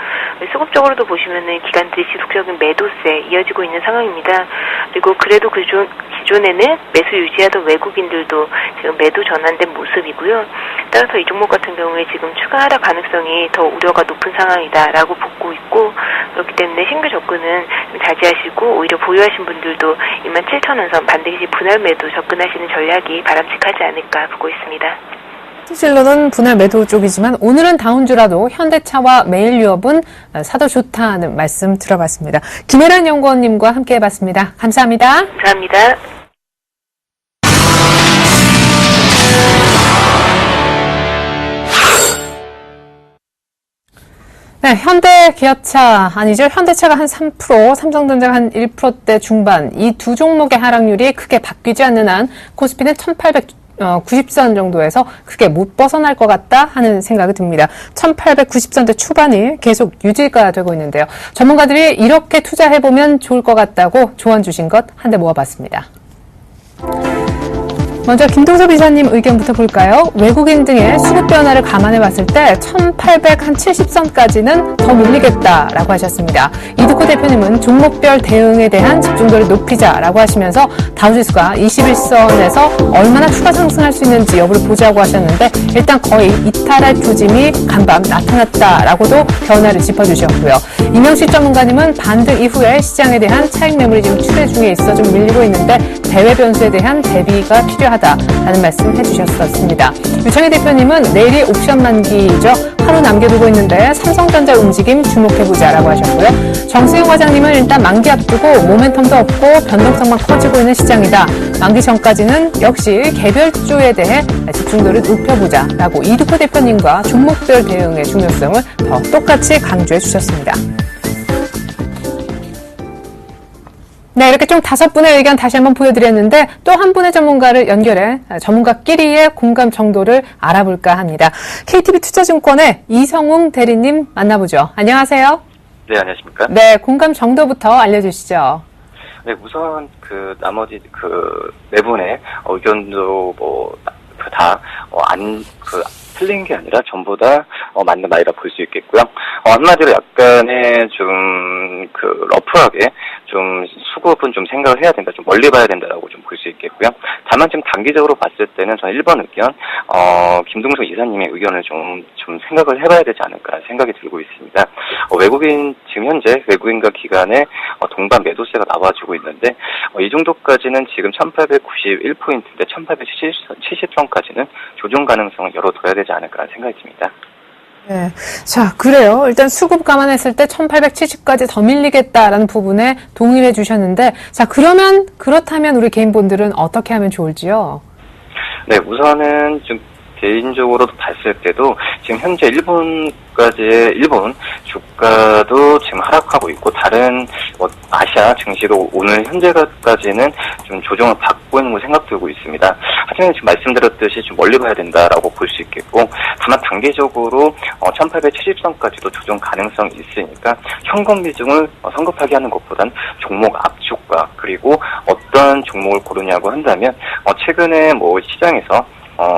수급적으로도 보시면은 기관들이 지속적인 매도세 이어지고 있는 상황입니다. 그리고 그래도 기존에는 매수 유지하던 외국인들도 지금 매도 전환된 모습이고요. 따라서 이 종목 같은 경우에 지금 추가 하락 가능성이 더 우려가 높은 상황이다라고 보고 있고 그렇기 때문에 신규 접근은 자제하시고 오히려 보유하신 분들도 27,000원 선 반드시 분할 매도 접근하시는 전략이 바람직하지 않을까 보고 있습니다. 실로는 분할 매도 쪽이지만 오늘은 다운주라도 현대차와 메일유업은 사도 좋다는 말씀 들어봤습니다. 김혜란 연구원님과 함께 해봤습니다. 감사합니다. 감사합니다. 네, 현대 기아차 아니죠. 현대차가 한 3%, 삼성전자가 한 1%대 중반. 이 두 종목의 하락률이 크게 바뀌지 않는 한 코스피는 90선 정도에서 크게 못 벗어날 것 같다 하는 생각이 듭니다. 1890선대 초반이 계속 유지가 되고 있는데요. 전문가들이 이렇게 투자해보면 좋을 것 같다고 조언 주신 것 한 대 모아봤습니다. 먼저 김동섭 이사님 의견부터 볼까요? 외국인 등의 수급 변화를 감안해 봤을 때 1870선까지는 더 밀리겠다라고 하셨습니다. 이두코 대표님은 종목별 대응에 대한 집중도를 높이자라고 하시면서 다우지수가 21선에서 얼마나 추가 상승할 수 있는지 여부를 보자고 하셨는데 일단 거의 이탈할 조짐이 간밤 나타났다라고도 변화를 짚어주셨고요. 이명식 전문가님은 반등 이후에 시장에 대한 차익 매물이 지금 추세 중에 있어 좀 밀리고 있는데 대외 변수에 대한 대비가 필요하다라는 말씀 해주셨었습니다. 유창희 대표님은 내일이 옵션 만기이죠. 하루 남겨두고 있는데 삼성전자 움직임 주목해보자라고 하셨고요. 정수영 과장님은 일단 만기 앞두고 모멘텀도 없고 변동성만 커지고 있는 시장이다. 만기 전까지는 역시 개별주에 대해 집중도를 높여보자라고 이두코 대표님과 종목별 대응의 중요성을 더 똑같이 강조해 주셨습니다. 네, 이렇게 총 5분의 의견 다시 한번 보여드렸는데 또 한 분의 전문가를 연결해 전문가끼리의 공감 정도를 알아볼까 합니다. KTB 투자증권의 이성웅 대리님 만나보죠. 안녕하세요. 네, 안녕하십니까? 네, 공감 정도부터 알려주시죠. 네, 우선 나머지 네 분의 의견도 틀린 게 아니라 전부 다 맞는 말이라 볼 수 있겠고요. 한마디로 약간의 좀 러프하게 좀 수급은 좀 생각을 해야 된다, 좀 멀리 봐야 된다라고 좀 볼 수 있겠고요. 다만 지금 단기적으로 봤을 때는 저는 1번 의견, 김동석 이사님의 의견을 좀 생각을 해봐야 되지 않을까 생각이 들고 있습니다. 지금 현재 외국인과 기관의 동반 매도세가 나와주고 있는데, 이 정도까지는 지금 1891포인트인데 1870선까지는 조정 가능성을 열어둬야 되지 않을까 생각이 듭니다. 네. 자, 그래요. 일단 수급 감안했을 때 1870까지 더 밀리겠다라는 부분에 동의를 해주셨는데, 자, 그렇다면 우리 개인분들은 어떻게 하면 좋을지요? 네, 우선은 좀 개인적으로 봤을 때도 지금 현재 일본 주가도 지금 하락하고 있고 다른 아시아 증시도 오늘 현재까지는 좀 조정을 받고 있는 걸 생각되고 있습니다. 하지만 지금 말씀드렸듯이 좀 멀리 봐야 된다라고 볼 수 있겠고, 다만 단기적으로 1870선까지도 조정 가능성이 있으니까 현금 비중을 성급하게 하는 것보단 종목 압축과 그리고 어떤 종목을 고르냐고 한다면 최근에 시장에서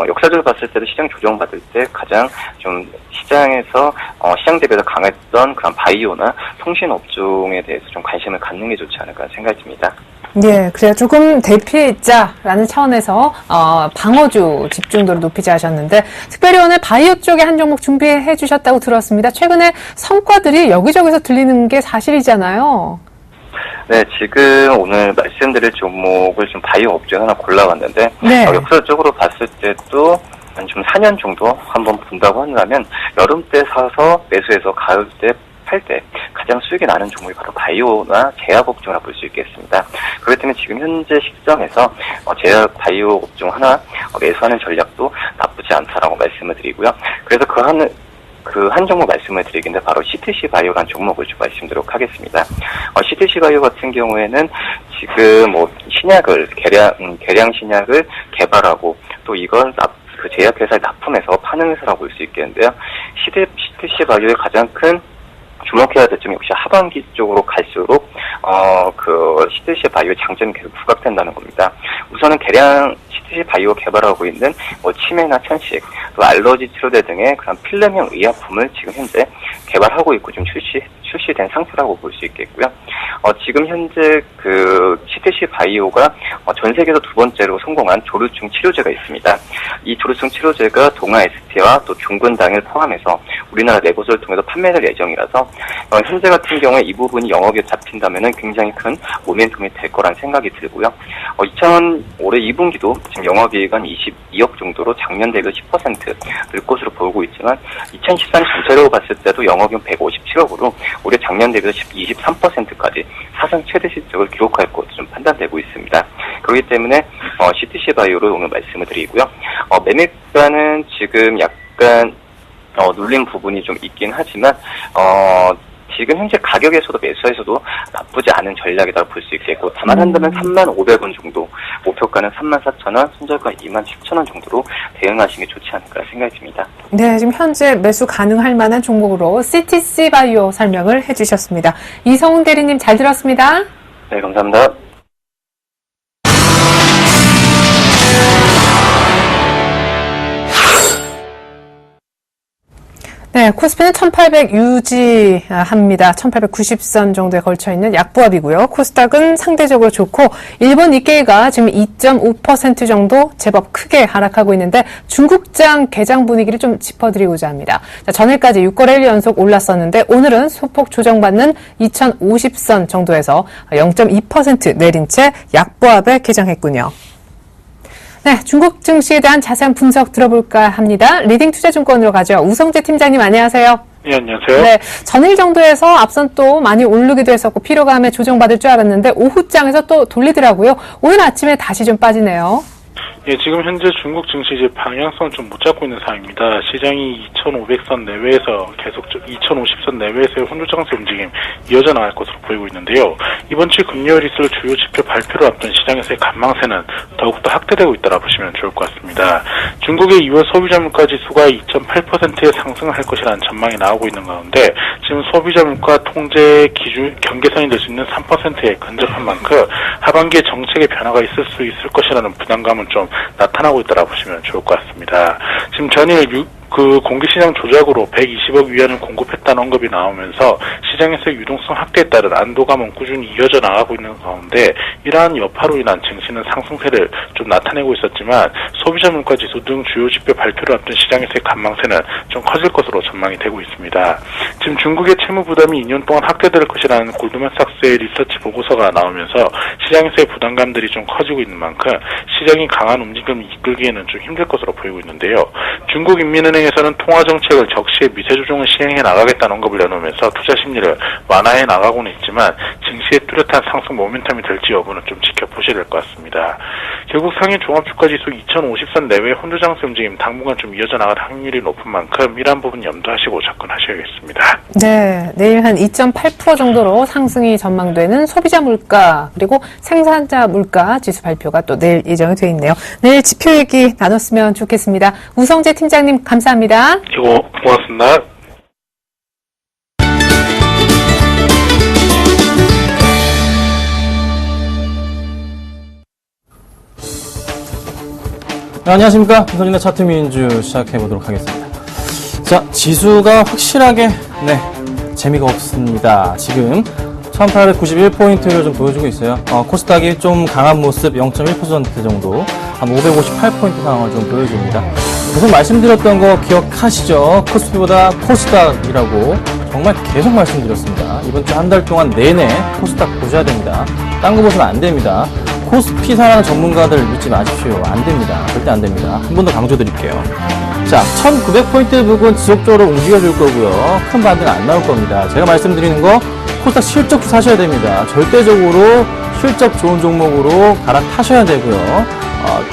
역사적으로 봤을 때도 시장 조정받을 때 가장 좀 시장에서 시장 대비해서 강했던 그런 바이오나 통신 업종에 대해서 좀 관심을 갖는 게 좋지 않을까 생각이 듭니다. 네, 그래요. 조금 대피해 있자라는 차원에서 방어주 집중도를 높이자 하셨는데, 특별히 오늘 바이오 쪽에 한 종목 준비해 주셨다고 들었습니다. 최근에 성과들이 여기저기서 들리는 게 사실이잖아요. 네, 지금 오늘 말씀드릴 종목을 좀 바이오 업종 하나 골라봤는데, 네. 역사적으로 봤을 때도 좀 4년 정도 한번 본다고 한다면, 여름 때 사서 매수해서 가을 때 팔 때 가장 수익이 나는 종목이 바로 바이오나 제약 업종이라 볼 수 있겠습니다. 그렇기 때문에 지금 현재 시점에서 제약 바이오 업종 하나 매수하는 전략도 나쁘지 않다라고 말씀을 드리고요. 그래서 그 한 종목 말씀을 드리겠는데 바로 CTC 바이오라는 종목을 좀 말씀드리도록 하겠습니다. CTC 바이오 같은 경우에는 지금 신약을 계량 신약을 개발하고 또 이걸 그 제약회사에 납품해서 파는 회사라고 볼 수 있겠는데요. CTC 바이오의 가장 큰 주목해야 될 점이 역시 하반기 쪽으로 갈수록 CTC 바이오의 장점이 계속 부각된다는 겁니다. 우선은 CTC 바이오 개발하고 있는 치매나 천식, 또 알러지 치료제 등의 그런 필름형 의약품을 지금 현재 개발하고 있고 좀 출시된 상태라고 볼 수 있겠고요. 지금 현재 CTC 바이오가 전 세계에서 두 번째로 성공한 조류증 치료제가 있습니다. 이 조류증 치료제가 동아 ST와 또 중근당을 포함해서 우리나라 내고서를 통해서 판매될 예정이라서 현재 같은 경우에 이 부분이 영업이 잡힌다면은 굉장히 큰 모멘텀이 될 거란 생각이 들고요. 올해 2분기도 지금 영업이익은 22억 정도로 작년 대비 10% 늘 것으로 보고 있지만 2013 전체로 봤을 때도 영업이익 157억으로 올해 작년 대비 23%까지 사상 최대 실적을 기록할 것으로 좀 판단되고 있습니다. 그렇기 때문에 CTC 바이오를 오늘 말씀을 드리고요. 매매가는 지금 약간 눌린 부분이 좀 있긴 하지만 지금 현재 가격에서도 매수해서도 나쁘지 않은 전략이라고 볼 수 있겠고, 다만 한다면 3,500원 정도, 목표가는 34,000원, 손절가 27,000원 정도로 대응하시는 게 좋지 않을까 생각이 듭니다. 네, 지금 현재 매수 가능할 만한 종목으로 CTC 바이오 설명을 해주셨습니다. 이성훈 대리님 잘 들었습니다. 네, 감사합니다. 네, 코스피는 1800 유지합니다. 1890선 정도에 걸쳐 있는 약보합이고요. 코스닥은 상대적으로 좋고 일본 니케이가 지금 2.5% 정도 제법 크게 하락하고 있는데 중국장 개장 분위기를 좀 짚어드리고자 합니다. 자, 전일까지 6거래일 연속 올랐었는데 오늘은 소폭 조정받는 2050선 정도에서 0.2% 내린 채 약보합에 개장했군요. 네, 중국 증시에 대한 자세한 분석 들어볼까 합니다. 리딩투자증권으로 가죠. 우성재 팀장님 안녕하세요. 네, 안녕하세요. 네, 전일 정도에서 앞선 또 많이 오르기도 했었고 피로감에 조정받을 줄 알았는데 오후장에서 또 돌리더라고요. 오늘 아침에 다시 좀 빠지네요. 예, 지금 현재 중국 증시 이제 방향성을 좀 못 잡고 있는 상황입니다. 시장이 2,500선 내외에서 계속 2,050선 내외에서의 혼조장세 움직임 이어져 나갈 것으로 보이고 있는데요. 이번 주 금요일 있을 주요 지표 발표를 앞둔 시장에서의 관망세는 더욱더 확대되고 있다고 보시면 좋을 것 같습니다. 중국의 2월 소비자 물가 지수가 2.8%의 상승을 할 것이라는 전망이 나오고 있는 가운데 지금 소비자 물가 통제 기준 경계선이 될 수 있는 3%에 근접한 만큼 하반기에 정책의 변화가 있을 수 있을 것이라는 부담감은 좀 나타나고 있다고 보시면 좋을 것 같습니다. 지금 전일 공기시장 조작으로 120억 위안을 공급했다는 언급이 나오면서 시장에서의 유동성 확대에 따른 안도감은 꾸준히 이어져 나가고 있는 가운데 이러한 여파로 인한 증시는 상승세를 좀 나타내고 있었지만 소비자 물가 지수 등 주요 지표 발표를 앞둔 시장에서의 관망세는 좀 커질 것으로 전망이 되고 있습니다. 지금 중국의 채무 부담이 2년 동안 확대될 것이라는 골드만삭스의 리서치 보고서가 나오면서 시장에서의 부담감들이 좀 커지고 있는 만큼 시장이 강한 움직임을 이끌기에는 좀 힘들 것으로 보이고 있는데요. 중국인민은행에서는 통화정책을 적시에 미세 조정을 시행해 나가겠다는 언급을 내놓으면서 투자 심리를 완화해 나가고는 있지만 증시의 뚜렷한 상승 모멘텀이 될지 여부는 좀 지켜보셔야 될 것 같습니다. 결국 상해 종합주가지수 2050선 내외 혼조장세 움직임 당분간 좀 이어져 나갈 확률이 높은 만큼 이러한 부분 염두하시고 접근하셔야겠습니다. 네, 내일 한 2.8% 정도로 상승이 전망되는 소비자 물가 그리고 생산자 물가 지수 발표가 또 내일 예정이 되어 있네요. 내일 지표 얘기 나눴으면 좋겠습니다. 우성재 팀장님 감사합니다. 고맙습니다. 네, 안녕하십니까. 김선진의 차트민주 시작해보도록 하겠습니다. 자, 지수가 확실하게, 재미가 없습니다. 지금 1891포인트를 좀 보여주고 있어요. 코스닥이 좀 강한 모습 0.1% 정도, 한 558포인트 상황을 좀 보여줍니다. 계속 말씀드렸던 거 기억하시죠? 코스피보다 코스닥이라고 정말 계속 말씀드렸습니다. 이번 주 한 달 동안 내내 코스닥 보셔야 됩니다. 딴 거 보시면 안 됩니다. 코스피 사랑하는 전문가들 믿지 마십시오. 안 됩니다. 절대 안 됩니다. 한 번 더 강조드릴게요. 자, 1900포인트 부근 지속적으로 움직여줄 거고요. 큰 반등 안 나올 겁니다. 제가 말씀드리는 거 코스닥 실적 사셔야 됩니다. 절대적으로 실적 좋은 종목으로 갈아타셔야 되고요.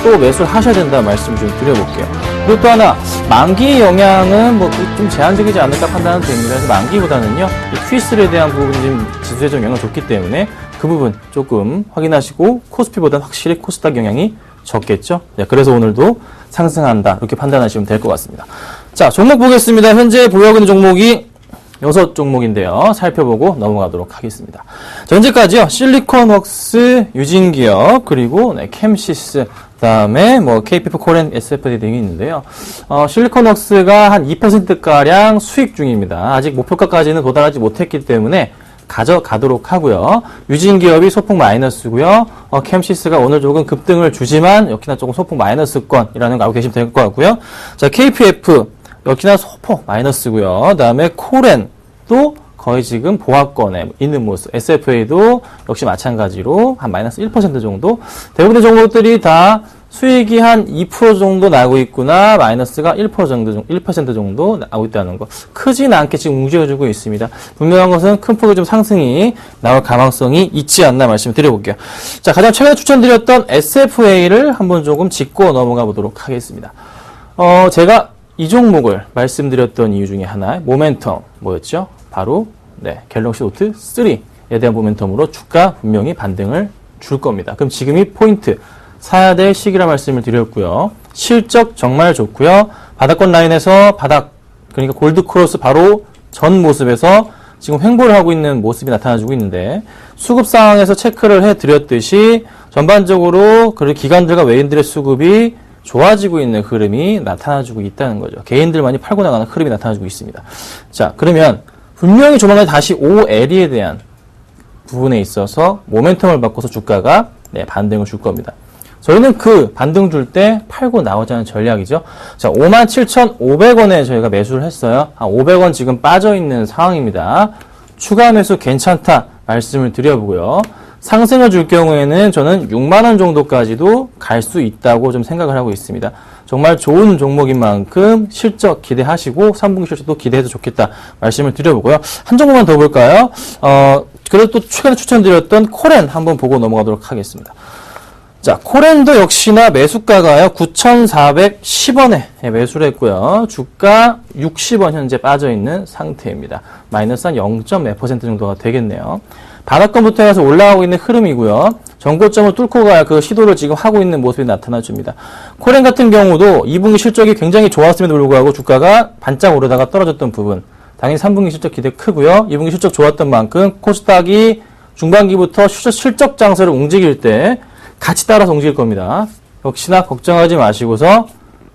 또 매수를 하셔야 된다는 말씀 좀 드려볼게요. 그리고 또 하나, 만기 영향은 좀 제한적이지 않을까 판단은 됩니다. 그래서 만기보다는요, 이 Q3에 대한 부분이 지금 지수에 좀 영향을 줬기 때문에 그 부분 조금 확인하시고 코스피보다는 확실히 코스닥 영향이 적겠죠. 네, 그래서 오늘도 상승한다 이렇게 판단하시면 될 것 같습니다. 자, 종목 보겠습니다. 현재 보유하고 있는 종목이 6종목인데요. 살펴보고 넘어가도록 하겠습니다. 자, 현재까지요. 실리콘웍스, 유진기업, 그리고 캠시스, 그다음에 KPF 코렌 SFD 등이 있는데요. 실리콘웍스가 한 2%가량 수익 중입니다. 아직 목표가까지는 도달하지 못했기 때문에 가져가도록 하고요. 유진기업이 소폭 마이너스고요. 캠시스가 오늘 조금 급등을 주지만 역시나 조금 소폭 마이너스권이라는 거 알고 계시면 될 것 같고요. 자, KPF 역시나 소폭 마이너스고요. 그다음에 코렌도 거의 지금 보합권에 있는 모습. SFA도 역시 마찬가지로 한 마이너스 1% 정도. 대부분의 종목들이 다 수익이 한 2% 정도 나고 있구나. 마이너스가 1% 정도 나오고 있다는 거. 크진 않게 지금 움직여주고 있습니다. 분명한 것은 큰 폭의 좀 상승이 나올 가능성이 있지 않나 말씀을 드려볼게요. 자, 가장 최근에 추천드렸던 SFA를 한번 조금 짚고 넘어가 보도록 하겠습니다. 제가 이 종목을 말씀드렸던 이유 중에 하나, 모멘텀 뭐였죠? 바로 네, 갤럭시 노트 3에 대한 모멘텀으로 주가 분명히 반등을 줄 겁니다. 그럼 지금이 포인트 사야 될 시기라 말씀을 드렸고요. 실적 정말 좋고요. 바닥권 라인에서 바닥, 그러니까 골드 크로스 바로 전 모습에서 지금 횡보를 하고 있는 모습이 나타나주고 있는데, 수급 상황에서 체크를 해드렸듯이 전반적으로 그 기관들과 외인들의 수급이 좋아지고 있는 흐름이 나타나주고 있다는 거죠. 개인들만이 팔고 나가는 흐름이 나타나주고 있습니다. 자, 그러면 분명히 조만간 다시 OLE에 대한 부분에 있어서 모멘텀을 바꿔서 주가가 반등을 줄 겁니다. 저희는 그 반등 줄 때 팔고 나오자는 전략이죠. 자, 57,500원에 저희가 매수를 했어요. 500원 지금 빠져있는 상황입니다. 추가 매수 괜찮다 말씀을 드려보고요. 상승을 줄 경우에는 저는 6만원 정도까지도 갈 수 있다고 좀 생각을 하고 있습니다. 정말 좋은 종목인 만큼 실적 기대하시고 3분기 실적도 기대해도 좋겠다 말씀을 드려보고요. 한 종목만 더 볼까요? 그래도 또 최근에 추천드렸던 코렌 한번 보고 넘어가도록 하겠습니다. 자, 코렌도 역시나 매수가가요, 9,410원에 매수를 했고요. 주가 60원 현재 빠져있는 상태입니다. 마이너스 한 0.4% 정도가 되겠네요. 바닥권부터 해서 올라가고 있는 흐름이고요. 전고점을 뚫고 갈 그 시도를 지금 하고 있는 모습이 나타나줍니다. 코렌 같은 경우도 2분기 실적이 굉장히 좋았음에도 불구하고 주가가 반짝 오르다가 떨어졌던 부분, 당연히 3분기 실적 기대 크고요. 2분기 실적 좋았던 만큼 코스닥이 중반기부터 실적 장세를 움직일 때 같이 따라서 움직일 겁니다. 역시나 걱정하지 마시고서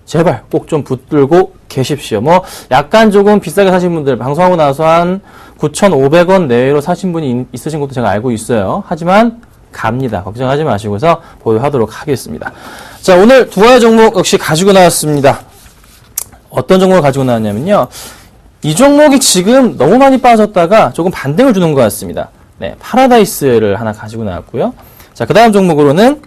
제발 꼭 좀 붙들고 계십시오. 뭐 약간 조금 비싸게 사신 분들, 방송하고 나서 한 9,500원 내외로 사신 분이 있으신 것도 제가 알고 있어요. 하지만 갑니다. 걱정하지 마시고서 보유하도록 하겠습니다. 자, 오늘 두 가지 종목 역시 가지고 나왔습니다. 어떤 종목을 가지고 나왔냐면요, 이 종목이 지금 너무 많이 빠졌다가 조금 반등을 주는 것 같습니다. 네, 파라다이스를 하나 가지고 나왔고요. 자, 그 다음 종목으로는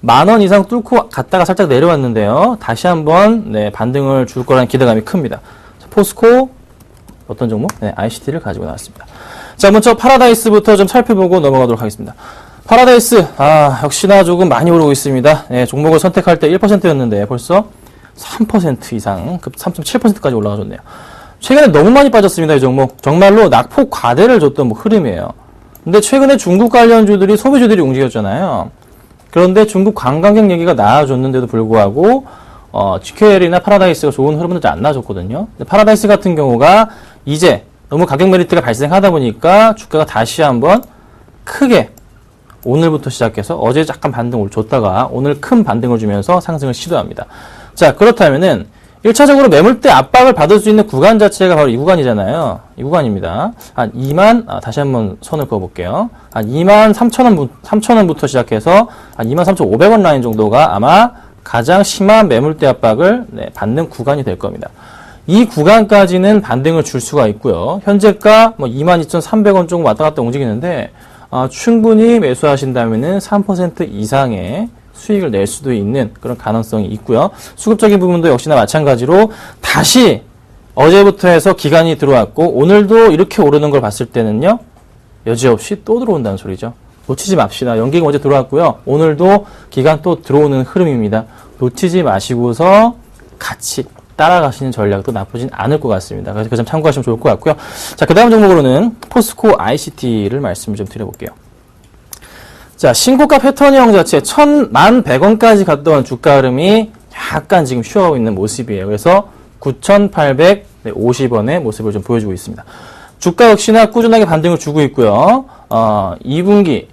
10,000원 이상 뚫고 갔다가 살짝 내려왔는데요. 다시 한번 반등을 줄 거라는 기대감이 큽니다. 자, 포스코, 어떤 종목? 네, ICT를 가지고 나왔습니다. 자, 먼저 파라다이스부터 좀 살펴보고 넘어가도록 하겠습니다. 파라다이스, 역시나 조금 많이 오르고 있습니다. 네, 종목을 선택할 때 1%였는데 벌써 3% 이상, 급 3.7%까지 올라가줬네요. 최근에 너무 많이 빠졌습니다, 이 종목. 정말로 낙폭 과대를 줬던 흐름이에요. 근데 최근에 중국 관련주들이, 소비주들이 움직였잖아요. 그런데 중국 관광객 얘기가 나아졌는데도 불구하고 GQL이나 파라다이스가 좋은 흐름은 잘 안 나아졌거든요. 파라다이스 같은 경우가 이제 너무 가격 메리트가 발생하다 보니까 주가가 다시 한번 크게 오늘부터 시작해서 어제 약간 반등을 줬다가 오늘 큰 반등을 주면서 상승을 시도합니다. 자, 그렇다면은 1차적으로 매물대 압박을 받을 수 있는 구간 자체가 바로 이 구간이잖아요. 이 구간입니다. 한 2만, 다시 한번 선을 그어볼게요. 한 23,000원부터 시작해서 한 23,500원 라인 정도가 아마 가장 심한 매물대 압박을 받는 구간이 될 겁니다. 이 구간까지는 반등을 줄 수가 있고요. 현재가 22,300원 조금 왔다 갔다 움직이는데, 충분히 매수하신다면은 3% 이상의 수익을 낼 수도 있는 그런 가능성이 있고요. 수급적인 부분도 역시나 마찬가지로 다시 어제부터 해서 기간이 들어왔고 오늘도 이렇게 오르는 걸 봤을 때는요, 여지없이 또 들어온다는 소리죠. 놓치지 맙시다. 연기가 어제 들어왔고요. 오늘도 기간 또 들어오는 흐름입니다. 놓치지 마시고서 같이 따라가시는 전략도 나쁘진 않을 것 같습니다. 그래서 그 점 참고하시면 좋을 것 같고요. 자, 그 다음 종목으로는 포스코 ICT를 말씀을 좀 드려볼게요. 자, 신고가 패턴형 자체 1,100원까지 갔던 주가 흐름이 약간 지금 쉬어가고 있는 모습이에요. 그래서 9,850원의 모습을 좀 보여주고 있습니다. 주가 역시나 꾸준하게 반등을 주고 있고요. 2분기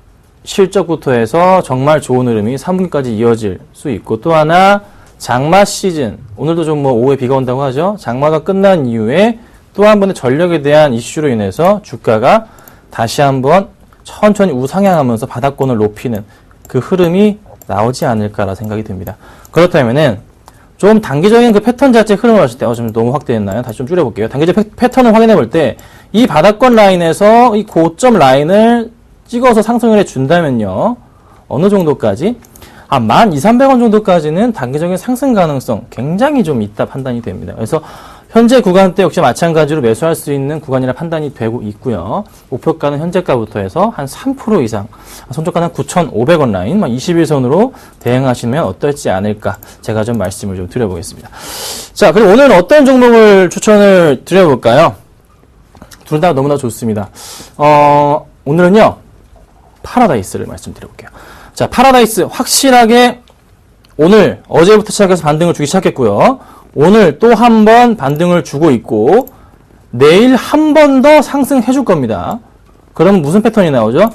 실적부터 해서 정말 좋은 흐름이 3분기까지 이어질 수 있고, 또 하나 장마 시즌, 오늘도 좀 오후에 비가 온다고 하죠. 장마가 끝난 이후에 또 한 번의 전력에 대한 이슈로 인해서 주가가 다시 한번 천천히 우상향하면서 바닥권을 높이는 그 흐름이 나오지 않을까라 생각이 듭니다. 그렇다면은 좀 단기적인 그 패턴 자체 흐름을 봤을 때, 좀 너무 확대했나요? 다시 좀 줄여볼게요. 단기적 패턴을 확인해 볼 때, 이 바닥권 라인에서 이 고점 라인을 찍어서 상승을 해준다면요, 어느 정도까지? 한 12,300원 정도까지는 단기적인 상승 가능성 굉장히 좀 있다 판단이 됩니다. 그래서 현재 구간대 역시 마찬가지로 매수할 수 있는 구간이라 판단이 되고 있고요. 목표가는 현재가부터 해서 한 3% 이상, 손절가는 9,500원 라인, 21선으로 대응하시면 어떨지 않을까, 제가 좀 말씀을 좀 드려보겠습니다. 자, 그리고 오늘 어떤 종목을 추천을 드려볼까요? 둘 다 너무나 좋습니다. 오늘은요, 파라다이스를 말씀드려볼게요. 자, 파라다이스 확실하게 오늘, 어제부터 시작해서 반등을 주기 시작했고요. 오늘 또 한 번 반등을 주고 있고, 내일 한 번 더 상승해 줄 겁니다. 그럼 무슨 패턴이 나오죠?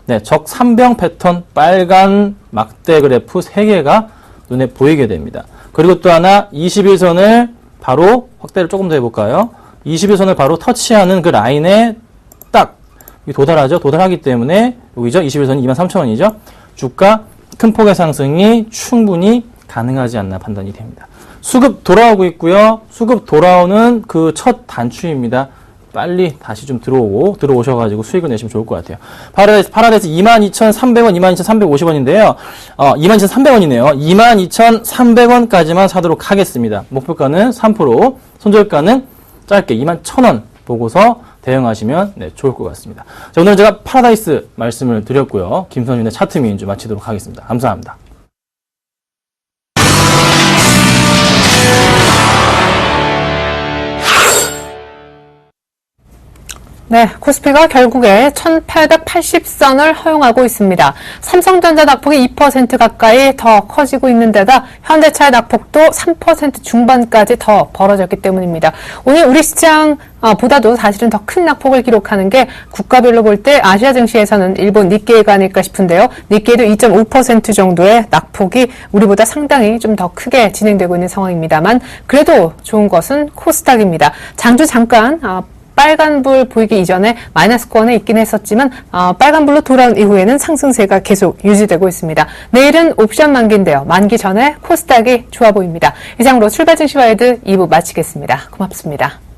네, 적삼병 패턴, 빨간 막대 그래프 3개가 눈에 보이게 됩니다. 그리고 또 하나, 21선을 바로 확대를 조금 더 해볼까요? 21선을 바로 터치하는 그 라인에 딱 도달하죠. 도달하기 때문에 여기죠. 21선이 23,000원이죠. 주가 큰 폭의 상승이 충분히 가능하지 않나 판단이 됩니다. 수급 돌아오고 있고요. 수급 돌아오는 그 첫 단추입니다. 빨리 다시 좀 들어오셔가지고 수익을 내시면 좋을 것 같아요. 파라다이스 22,300원, 22,350원인데요. 22,300원이네요. 22,300원까지만 사도록 하겠습니다. 목표가는 3%, 손절가는 짧게 21,000원 보고서 대응하시면 네, 좋을 것 같습니다. 자, 오늘 제가 파라다이스 말씀을 드렸고요. 김선윤의 차트 미인주 마치도록 하겠습니다. 감사합니다. 네, 코스피가 결국에 1880선을 허용하고 있습니다. 삼성전자 낙폭이 2% 가까이 더 커지고 있는 데다 현대차의 낙폭도 3% 중반까지 더 벌어졌기 때문입니다. 오늘 우리 시장 보다도 사실은 더 큰 낙폭을 기록하는 게 국가별로 볼 때 아시아 증시에서는 일본 니케이가 아닐까 싶은데요. 니케이도 2.5% 정도의 낙폭이 우리보다 상당히 좀 더 크게 진행되고 있는 상황입니다만 그래도 좋은 것은 코스닥입니다. 장주 잠깐 빨간불 보이기 이전에 마이너스권에 있긴 했었지만 빨간불로 돌아온 이후에는 상승세가 계속 유지되고 있습니다. 내일은 옵션 만기인데요. 만기 전에 코스닥이 좋아 보입니다. 이상으로 출발 증시와이드 2부 마치겠습니다. 고맙습니다.